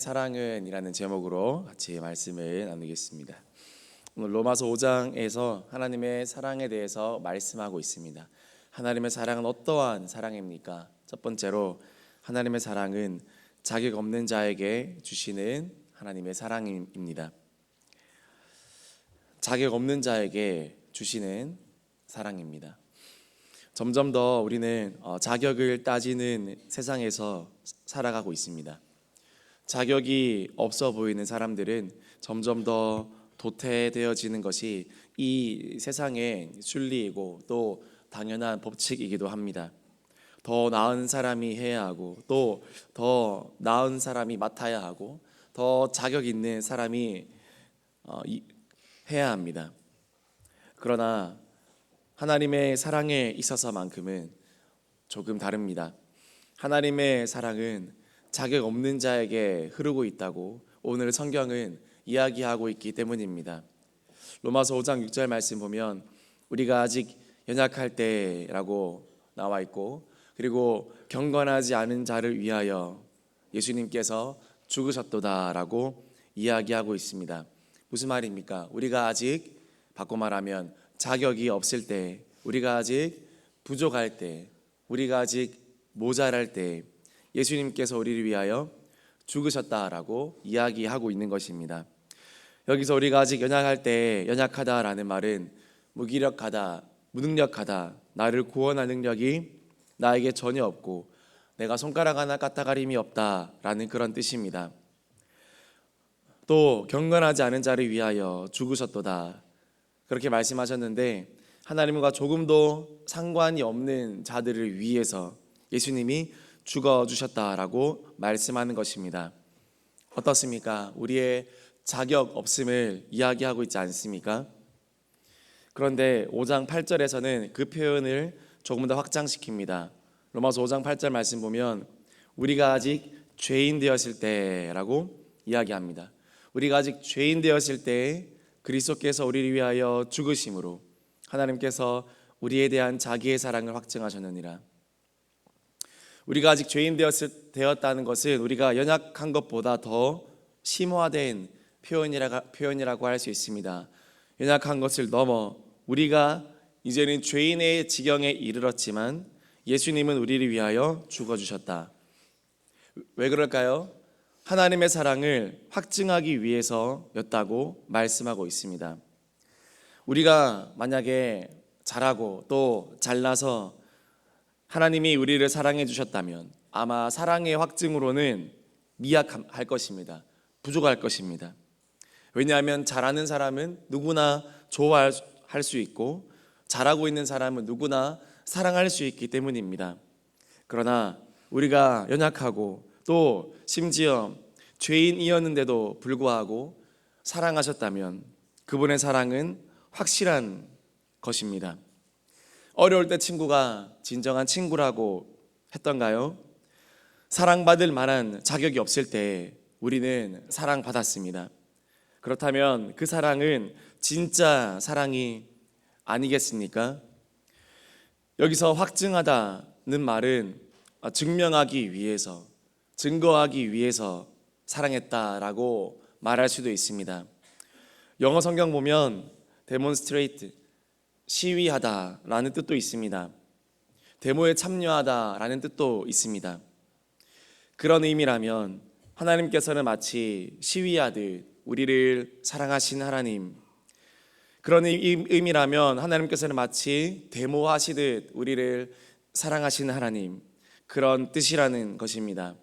사랑은 이라는 제목으로 같이 말씀을 나누겠습니다. 오늘 로마서 5장에서 하나님의 사랑에 대해서 말씀하고 있습니다. 하나님의 사랑은 어떠한 사랑입니까? 첫 번째로 하나님의 사랑은 자격 없는 자에게 주시는 하나님의 사랑입니다. 자격 없는 자에게 주시는 사랑입니다. 점점 더 우리는 자격을 따지는 세상에서 살아가고 있습니다. 자격이 없어 보이는 사람들은 점점 더 도태되어지는 것이 이 세상의 순리이고 또 당연한 법칙이기도 합니다. 더 나은 사람이 해야 하고 또 더 나은 사람이 맡아야 하고 더 자격 있는 사람이 해야 합니다. 그러나 하나님의 사랑에 있어서만큼은 조금 다릅니다. 하나님의 사랑은 자격 없는 자에게 흐르고 있다고 오늘 성경은 이야기하고 있기 때문입니다. 로마서 5장 6절 말씀 보면 우리가 아직 연약할 때라고 나와 있고, 그리고 경건하지 않은 자를 위하여 예수님께서 죽으셨도다라고 이야기하고 있습니다. 무슨 말입니까? 우리가 아직 바꿔 말하면 자격이 없을 때, 우리가 아직 부족할 때, 우리가 아직 모자랄 때 예수님께서 우리를 위하여 죽으셨다라고 이야기하고 있는 것입니다. 여기서 우리가 아직 연약할 때 연약하다라는 말은 무기력하다, 무능력하다, 나를 구원할 능력이 나에게 전혀 없고 내가 손가락 하나 까딱거림이 없다라는 그런 뜻입니다. 또 경건하지 않은 자를 위하여 죽으셨도다 그렇게 말씀하셨는데, 하나님과 조금도 상관이 없는 자들을 위해서 예수님이 죽어주셨다라고 말씀하는 것입니다. 어떻습니까? 우리의 자격 없음을 이야기하고 있지 않습니까? 그런데 5장 8절에서는 그 표현을 조금 더 확장시킵니다. 로마서 5장 8절 말씀 보면 우리가 아직 죄인 되었을 때라고 이야기합니다. 우리가 아직 죄인 되었을 때 그리스도께서 우리를 위하여 죽으심으로 하나님께서 우리에 대한 자기의 사랑을 확증하셨느니라. 우리가 아직 죄인 되었다는 것은 우리가 연약한 것보다 더 심화된 표현이라고 할 수 있습니다. 연약한 것을 넘어 우리가 이제는 죄인의 지경에 이르렀지만 예수님은 우리를 위하여 죽어주셨다. 왜 그럴까요? 하나님의 사랑을 확증하기 위해서였다고 말씀하고 있습니다. 우리가 만약에 잘하고 또 잘나서 하나님이 우리를 사랑해 주셨다면 아마 사랑의 확증으로는 미약할 것입니다. 부족할 것입니다. 왜냐하면 잘하는 사람은 누구나 좋아할 수 있고 잘하고 있는 사람은 누구나 사랑할 수 있기 때문입니다. 그러나 우리가 연약하고 또 심지어 죄인이었는데도 불구하고 사랑하셨다면 그분의 사랑은 확실한 것입니다. 어려울 때 친구가 진정한 친구라고 했던가요? 사랑받을 만한 자격이 없을 때 우리는 사랑받았습니다. 그렇다면 그 사랑은 진짜 사랑이 아니겠습니까? 여기서 확증하다는 말은 증명하기 위해서, 증거하기 위해서 사랑했다라고 말할 수도 있습니다. 영어 성경 보면 demonstrate, 시위하다라는 뜻도 있습니다. 데모에 참여하다라는 뜻도 있습니다. 그런 의미라면 하나님께서는 마치 시위하듯 우리를 사랑하신 하나님, 그런 의미라면 하나님께서는 마치 데모하시듯 우리를 사랑하신 하나님, 그런 뜻이라는 것입니다.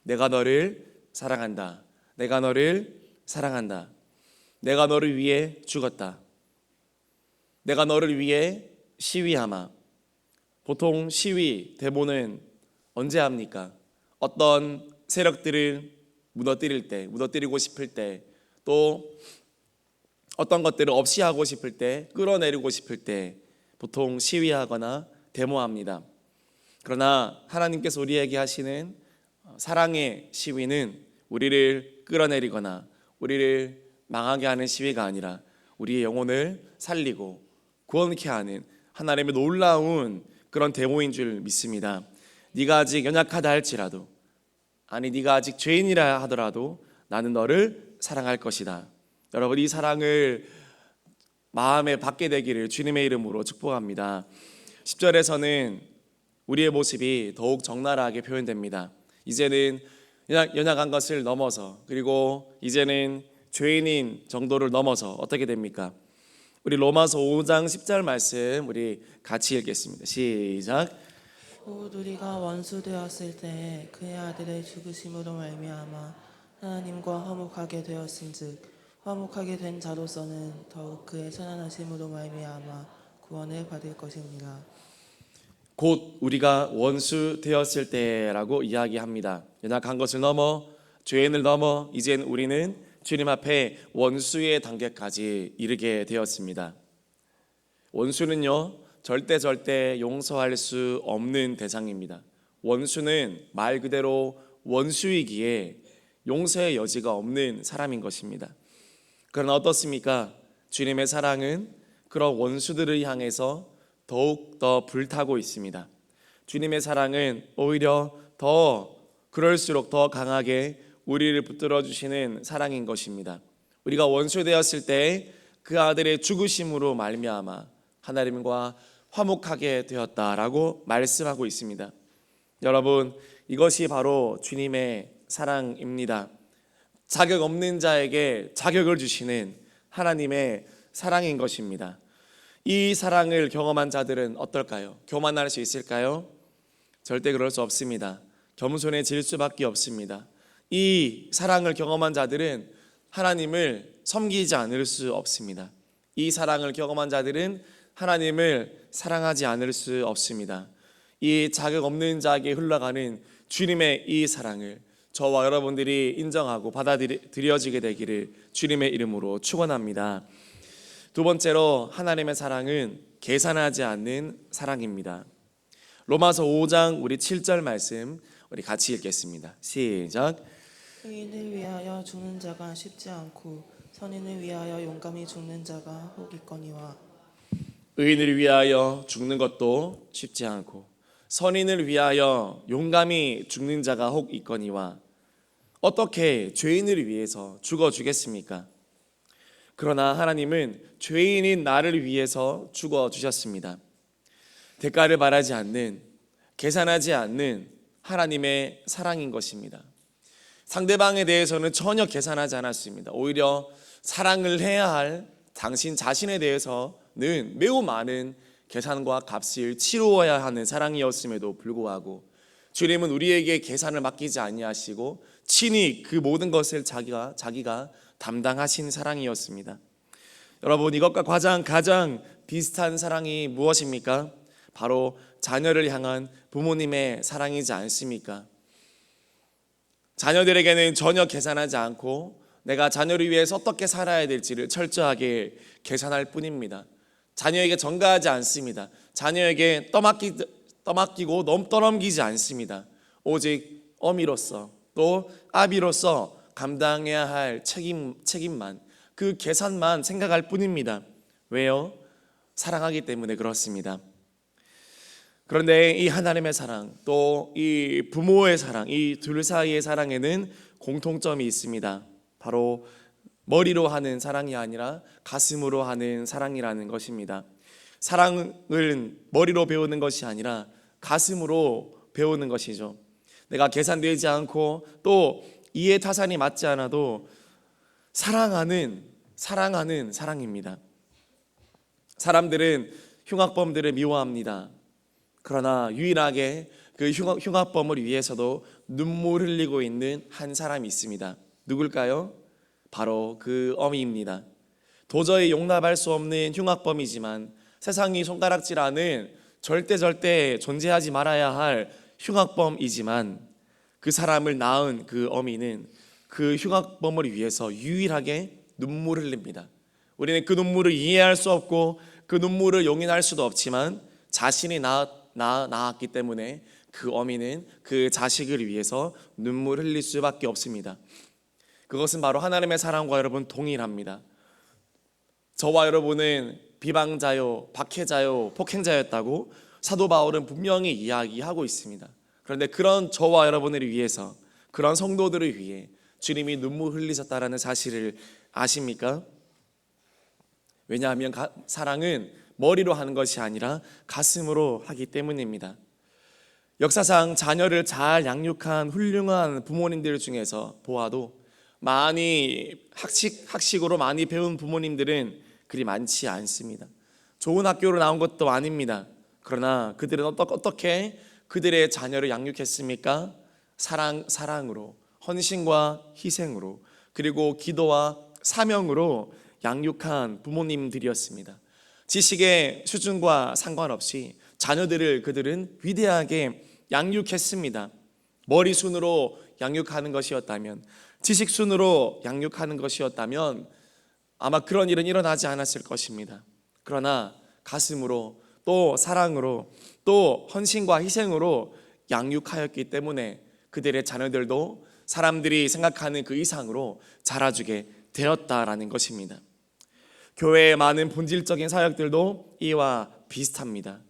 내가 너를 사랑한다. 내가 너를 사랑한다. 내가 너를 위해 죽었다. 내가 너를 위해 시위하마. 보통 시위, 데모는 언제 합니까? 어떤 세력들을 무너뜨리고 싶을 때, 또 어떤 것들을 없이 하고 싶을 때, 끌어내리고 싶을 때 보통 시위하거나 데모합니다. 그러나 하나님께서 우리에게 하시는 사랑의 시위는 우리를 끌어내리거나 우리를 망하게 하는 시위가 아니라 우리의 영혼을 살리고 구원케 하는 하나님의 놀라운 그런 데모인 줄 믿습니다. 네가 아직 연약하다 할지라도 아니 네가 아직 죄인이라 하더라도 나는 너를 사랑할 것이다. 여러분, 이 사랑을 마음에 받게 되기를 주님의 이름으로 축복합니다. 10절에서는 우리의 모습이 더욱 적나라하게 표현됩니다. 이제는 연약한 것을 넘어서, 그리고 이제는 죄인인 정도를 넘어서 어떻게 됩니까? 우리 로마서 5장 10절 말씀 우리 같이 읽겠습니다. 시작. 곧 우리가 원수 되었을 때 그의 아들의 죽으심으로 말미암아 하나님과 화목하게 되었은즉 화목하게 된 자로서는 더욱 그의 선한하심으로 말미암아 구원을 받을 것입니다. 곧 우리가 원수 되었을 때라고 이야기합니다. 연약한 것을 넘어, 죄인을 넘어 이젠 우리는 주님 앞에 원수의 단계까지 이르게 되었습니다. 원수는요, 절대 용서할 수 없는 대상입니다. 원수는 말 그대로 원수이기에 용서의 여지가 없는 사람인 것입니다. 그러나 어떻습니까? 주님의 사랑은 그런 원수들을 향해서 더욱 더 불타고 있습니다. 주님의 사랑은 오히려 더 그럴수록 더 강하게 우리를 붙들어 주시는 사랑인 것입니다. 우리가 원수 되었을 때 그 아들의 죽으심으로 말미암아 하나님과 화목하게 되었다라고 말씀하고 있습니다. 여러분, 이것이 바로 주님의 사랑입니다. 자격 없는 자에게 자격을 주시는 하나님의 사랑인 것입니다. 이 사랑을 경험한 자들은 어떨까요? 교만할 수 있을까요? 절대 그럴 수 없습니다. 겸손해질 수밖에 없습니다. 이 사랑을 경험한 자들은 하나님을 섬기지 않을 수 없습니다. 이 사랑을 경험한 자들은 하나님을 사랑하지 않을 수 없습니다. 이 자격 없는 자에게 흘러가는 주님의 이 사랑을 저와 여러분들이 인정하고 받아들여지게 되기를 주님의 이름으로 축원합니다. 두 번째로, 하나님의 사랑은 계산하지 않는 사랑입니다. 로마서 5장 우리 7절 말씀 우리 같이 읽겠습니다. 시작. 의인을 위하여 죽는 자가 쉽지 않고 선인을 위하여 용감히 죽는 자가 혹 있거니와. 의인을 위하여 죽는 것도 쉽지 않고 선인을 위하여 용감히 죽는 자가 혹 있거니와. 어떻게 죄인을 위해서 죽어주겠습니까? 그러나 하나님은 죄인인 나를 위해서 죽어주셨습니다. 대가를 바라지 않는, 계산하지 않는 하나님의 사랑인 것입니다. 상대방에 대해서는 전혀 계산하지 않았습니다. 오히려 사랑을 해야 할 당신 자신에 대해서는 매우 많은 계산과 값을 치루어야 하는 사랑이었음에도 불구하고 주님은 우리에게 계산을 맡기지 아니하시고 친히 그 모든 것을 자기가 담당하신 사랑이었습니다. 여러분, 이것과 가장 비슷한 사랑이 무엇입니까? 바로 자녀를 향한 부모님의 사랑이지 않습니까? 자녀들에게는 전혀 계산하지 않고 내가 자녀를 위해서 어떻게 살아야 될지를 철저하게 계산할 뿐입니다. 자녀에게 전가하지 않습니다. 자녀에게 떠맡기고 떠넘기지 않습니다. 오직 어미로서 또 아비로서 감당해야 할 책임만, 그 계산만 생각할 뿐입니다. 왜요? 사랑하기 때문에 그렇습니다. 그런데 이 하나님의 사랑, 또 이 부모의 사랑, 이 둘 사이의 사랑에는 공통점이 있습니다. 바로 머리로 하는 사랑이 아니라 가슴으로 하는 사랑이라는 것입니다. 사랑은 머리로 배우는 것이 아니라 가슴으로 배우는 것이죠. 내가 계산되지 않고 또 이해 타산이 맞지 않아도 사랑하는 사랑입니다. 사람들은 흉악범들을 미워합니다. 그러나 유일하게 그 흉악범을 위해서도 눈물 흘리고 있는 한 사람이 있습니다. 누굴까요? 바로 그 어미입니다. 도저히 용납할 수 없는 흉악범이지만 세상이 손가락질하는 절대 존재하지 말아야 할 흉악범이지만 그 사람을 낳은 그 어미는 그 흉악범을 위해서 유일하게 눈물을 흘립니다. 우리는 그 눈물을 이해할 수 없고 그 눈물을 용인할 수도 없지만 자신이 낳았기 때문에 그 어미는 그 자식을 위해서 눈물을 흘릴 수밖에 없습니다. 그것은 바로 하나님의 사랑과 여러분 동일합니다. 저와 여러분은 비방자요, 박해자요, 폭행자였다고 사도 바울은 분명히 이야기하고 있습니다. 그런데 그런 저와 여러분을 위해서 그런 성도들을 위해 주님이 눈물 흘리셨다라는 사실을 아십니까? 왜냐하면 사랑은 머리로 하는 것이 아니라 가슴으로 하기 때문입니다. 역사상 자녀를 잘 양육한 훌륭한 부모님들 중에서 보아도 많이 학식으로 많이 배운 부모님들은 그리 많지 않습니다. 좋은 학교로 나온 것도 아닙니다. 그러나 그들은 어떻게 그들의 자녀를 양육했습니까? 사랑으로, 헌신과 희생으로, 그리고 기도와 사명으로 양육한 부모님들이었습니다. 지식의 수준과 상관없이 자녀들을 그들은 위대하게 양육했습니다. 머리순으로 양육하는 것이었다면, 지식순으로 양육하는 것이었다면 아마 그런 일은 일어나지 않았을 것입니다. 그러나 가슴으로, 또 사랑으로, 또 헌신과 희생으로 양육하였기 때문에 그들의 자녀들도 사람들이 생각하는 그 이상으로 자라주게 되었다라는 것입니다. 교회의 많은 본질적인 사역들도 이와 비슷합니다.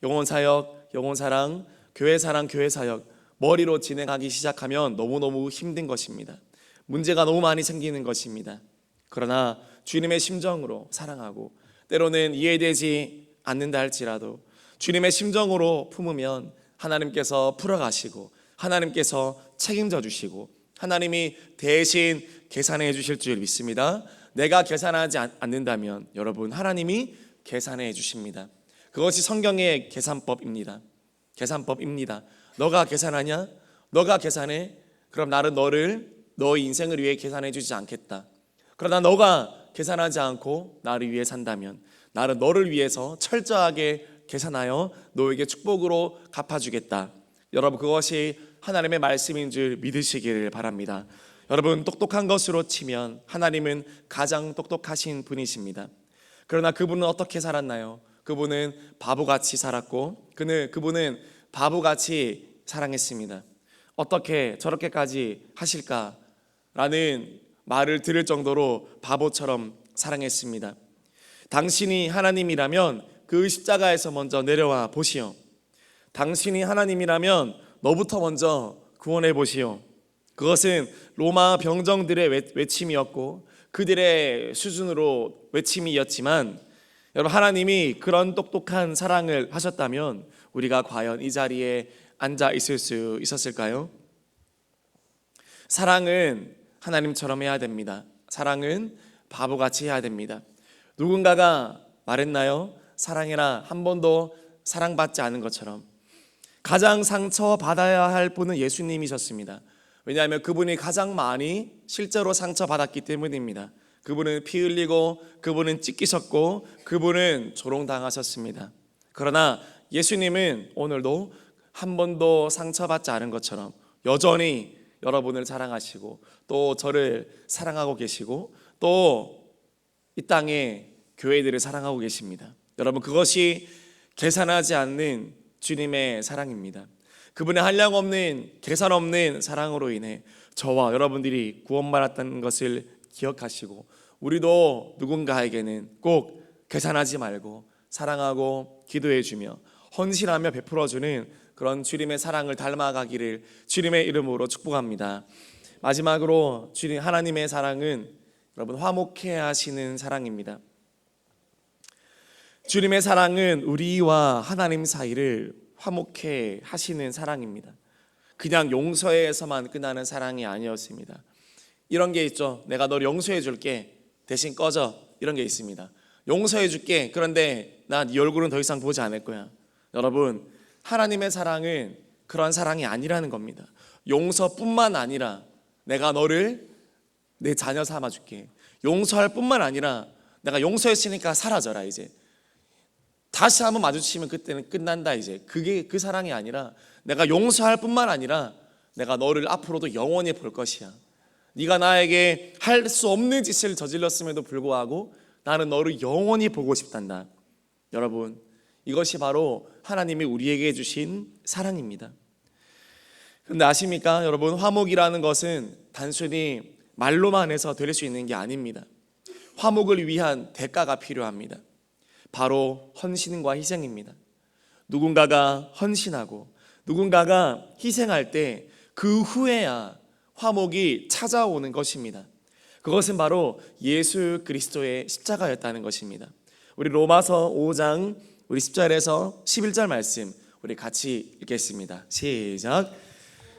영혼사역, 영혼사랑, 교회사랑, 교회사역 머리로 진행하기 시작하면 너무너무 힘든 것입니다. 문제가 너무 많이 생기는 것입니다. 그러나 주님의 심정으로 사랑하고 때로는 이해되지 않는다 할지라도 주님의 심정으로 품으면 하나님께서 풀어가시고 하나님께서 책임져 주시고 하나님이 대신 계산해 주실 줄 믿습니다. 내가 계산하지 않는다면 여러분 하나님이 계산해 주십니다. 그것이 성경의 계산법입니다. 너가 계산하냐? 너가 계산해? 그럼 나는 너의 인생을 위해 계산해 주지 않겠다. 그러나 너가 계산하지 않고 나를 위해 산다면 나는 너를 위해서 철저하게 계산하여 너에게 축복으로 갚아주겠다. 여러분 그것이 하나님의 말씀인 줄 믿으시기를 바랍니다. 여러분 똑똑한 것으로 치면 하나님은 가장 똑똑하신 분이십니다. 그러나 그분은 어떻게 살았나요? 그분은 바보같이 살았고 그분은 바보같이 사랑했습니다. 어떻게 저렇게까지 하실까라는 말을 들을 정도로 바보처럼 사랑했습니다. 당신이 하나님이라면 그 십자가에서 먼저 내려와 보시오. 당신이 하나님이라면 너부터 먼저 구원해 보시오. 그것은 로마 병정들의 외침이었고 그들의 수준으로 외침이었지만 여러분 하나님이 그런 똑똑한 사랑을 하셨다면 우리가 과연 이 자리에 앉아 있을 수 있었을까요? 사랑은 하나님처럼 해야 됩니다. 사랑은 바보같이 해야 됩니다. 누군가가 말했나요? 사랑해라. 한 번도 사랑받지 않은 것처럼. 가장 상처받아야 할 분은 예수님이셨습니다. 왜냐하면 그분이 가장 많이 실제로 상처받았기 때문입니다. 그분은 피 흘리고 그분은 찢기셨고 그분은 조롱당하셨습니다. 그러나 예수님은 오늘도 한 번도 상처받지 않은 것처럼 여전히 여러분을 사랑하시고 또 저를 사랑하고 계시고 또 이 땅의 교회들을 사랑하고 계십니다. 여러분 그것이 계산하지 않는 주님의 사랑입니다. 그분의 한량없는 계산 없는 사랑으로 인해 저와 여러분들이 구원받았다는 것을 기억하시고 우리도 누군가에게는 꼭 계산하지 말고 사랑하고 기도해주며 헌신하며 베풀어주는 그런 주님의 사랑을 닮아가기를 주님의 이름으로 축복합니다. 마지막으로 주님 하나님의 사랑은 여러분 화목해 하시는 사랑입니다. 주님의 사랑은 우리와 하나님 사이를 화목해 하시는 사랑입니다. 그냥 용서에서만 끝나는 사랑이 아니었습니다. 이런 게 있죠. 내가 널 용서해 줄게. 대신 꺼져. 이런 게 있습니다. 용서해 줄게. 그런데 나 네 얼굴은 더 이상 보지 않을 거야. 여러분 하나님의 사랑은 그런 사랑이 아니라는 겁니다. 용서뿐만 아니라 내가 너를 내 자녀 삼아 줄게. 용서할 뿐만 아니라 내가 용서했으니까 사라져라. 이제 다시 한번 마주치면 그때는 끝난다. 이제 그게 그 사랑이 아니라 내가 용서할 뿐만 아니라 내가 너를 앞으로도 영원히 볼 것이야. 네가 나에게 할 수 없는 짓을 저질렀음에도 불구하고 나는 너를 영원히 보고 싶단다. 여러분 이것이 바로 하나님이 우리에게 주신 사랑입니다. 그런데 아십니까? 여러분 화목이라는 것은 단순히 말로만 해서 될 수 있는 게 아닙니다. 화목을 위한 대가가 필요합니다. 바로 헌신과 희생입니다. 누군가가 헌신하고 누군가가 희생할 때 그 후에야 화목이 찾아오는 것입니다. 그것은 바로 예수 그리스도의 십자가였다는 것입니다. 우리 로마서 5장 우리 10절에서 11절 말씀 우리 같이 읽겠습니다. 시작.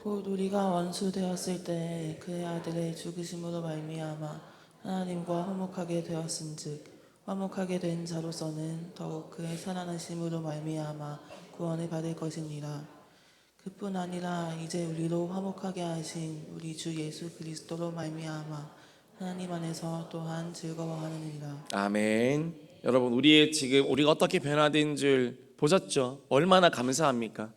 곧 우리가 원수 되었을 때 그의 아들의 죽으심으로 말미암아 하나님과 화목하게 되었은즉 화목하게 된 자로서는 더욱 그의 살아나심으로 말미암아 구원을 받을 것이니라. 그뿐 아니라 이제 우리로 화목하게 하신 우리 주 예수 그리스도로 말미암아 하나님 안에서 또한 즐거워하느니라. 아멘. 여러분 우리가 어떻게 변화된 줄 보셨죠? 얼마나 감사합니까?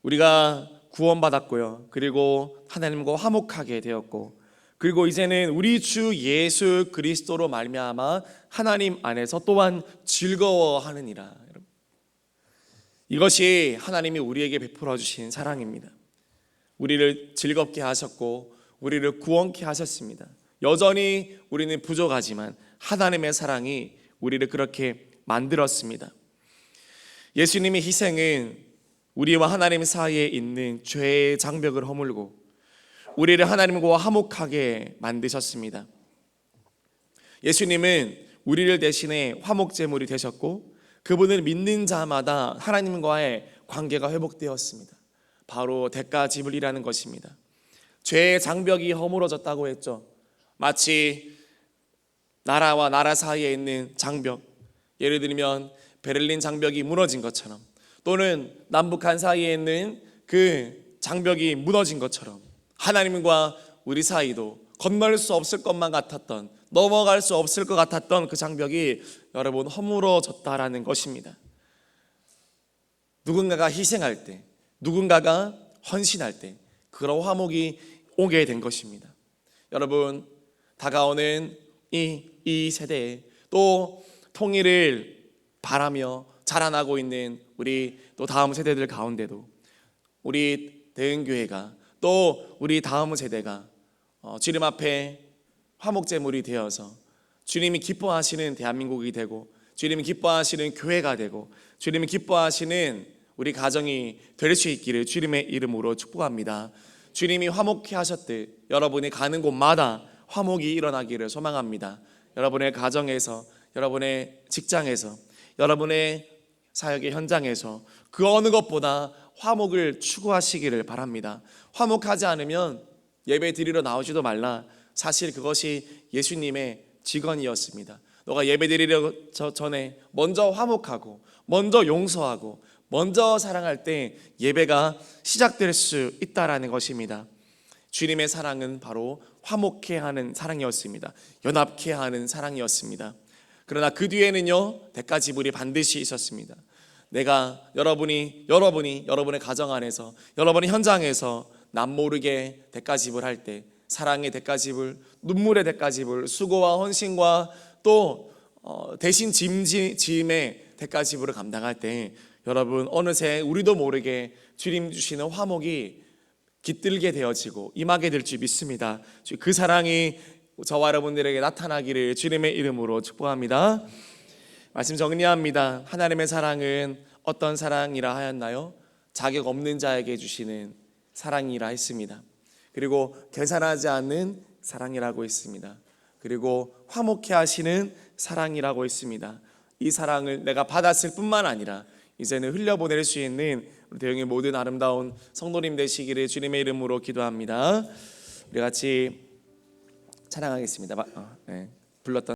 우리가 구원받았고요. 그리고 하나님과 화목하게 되었고, 그리고 이제는 우리 주 예수 그리스도로 말미암아 하나님 안에서 또한 즐거워하느니라. 이것이 하나님이 우리에게 베풀어 주신 사랑입니다. 우리를 즐겁게 하셨고 우리를 구원케 하셨습니다. 여전히 우리는 부족하지만 하나님의 사랑이 우리를 그렇게 만들었습니다. 예수님의 희생은 우리와 하나님 사이에 있는 죄의 장벽을 허물고 우리를 하나님과 화목하게 만드셨습니다. 예수님은 우리를 대신해 화목제물이 되셨고 그분을 믿는 자마다 하나님과의 관계가 회복되었습니다. 바로 대가지불이라는 것입니다. 죄의 장벽이 허물어졌다고 했죠. 마치 나라와 나라 사이에 있는 장벽, 예를 들면 베를린 장벽이 무너진 것처럼, 또는 남북한 사이에 있는 그 장벽이 무너진 것처럼 하나님과 우리 사이도 건널 수 없을 것만 같았던, 넘어갈 수 없을 것 같았던 그 장벽이 여러분 허물어졌다라는 것입니다. 누군가가 희생할 때, 누군가가 헌신할 때 그런 화목이 오게 된 것입니다. 여러분, 다가오는 이 세대에 또 통일을 바라며 자라나고 있는 우리 또 다음 세대들 가운데도 우리 대흥교회가 또 우리 다음 세대가 주님 앞에 화목제물이 되어서 주님이 기뻐하시는 대한민국이 되고 주님이 기뻐하시는 교회가 되고 주님이 기뻐하시는 우리 가정이 될 수 있기를 주님의 이름으로 축복합니다. 주님이 화목케 하셨듯 여러분이 가는 곳마다 화목이 일어나기를 소망합니다. 여러분의 가정에서, 여러분의 직장에서, 여러분의 사역의 현장에서 그 어느 것보다 화목을 추구하시기를 바랍니다. 화목하지 않으면 예배 드리러 나오지도 말라. 사실 그것이 예수님의 직언이었습니다. 너가 예배 드리려 전에 먼저 화목하고 먼저 용서하고 먼저 사랑할 때 예배가 시작될 수 있다라는 것입니다. 주님의 사랑은 바로 화목케 하는 사랑이었습니다. 연합케 하는 사랑이었습니다. 그러나 그 뒤에는요, 대가지불이 반드시 있었습니다. 여러분이 여러분의 가정 안에서, 여러분의 현장에서 남모르게 대가지불할 때, 사랑의 대가지불, 눈물의 대가지불, 수고와 헌신과 또 대신 짐의 대가지불을 감당할 때, 여러분 어느새 우리도 모르게 주님 주시는 화목이 깃들게 되어지고 임하게 될 줄 믿습니다. 그 사랑이 저와 여러분들에게 나타나기를 주님의 이름으로 축복합니다. 말씀 정리합니다. 하나님의 사랑은 어떤 사랑이라 하였나요? 자격 없는 자에게 주시는 사랑이라 했습니다. 그리고 계산하지 않는 사랑이라고 했습니다. 그리고 화목케 하시는 사랑이라고 했습니다. 이 사랑을 내가 받았을 뿐만 아니라 이제는 흘려보낼 수 있는 우리 대형의 모든 아름다운 성도님 되시기를 주님의 이름으로 기도합니다. 우리 같이 찬양하겠습니다. 불렀던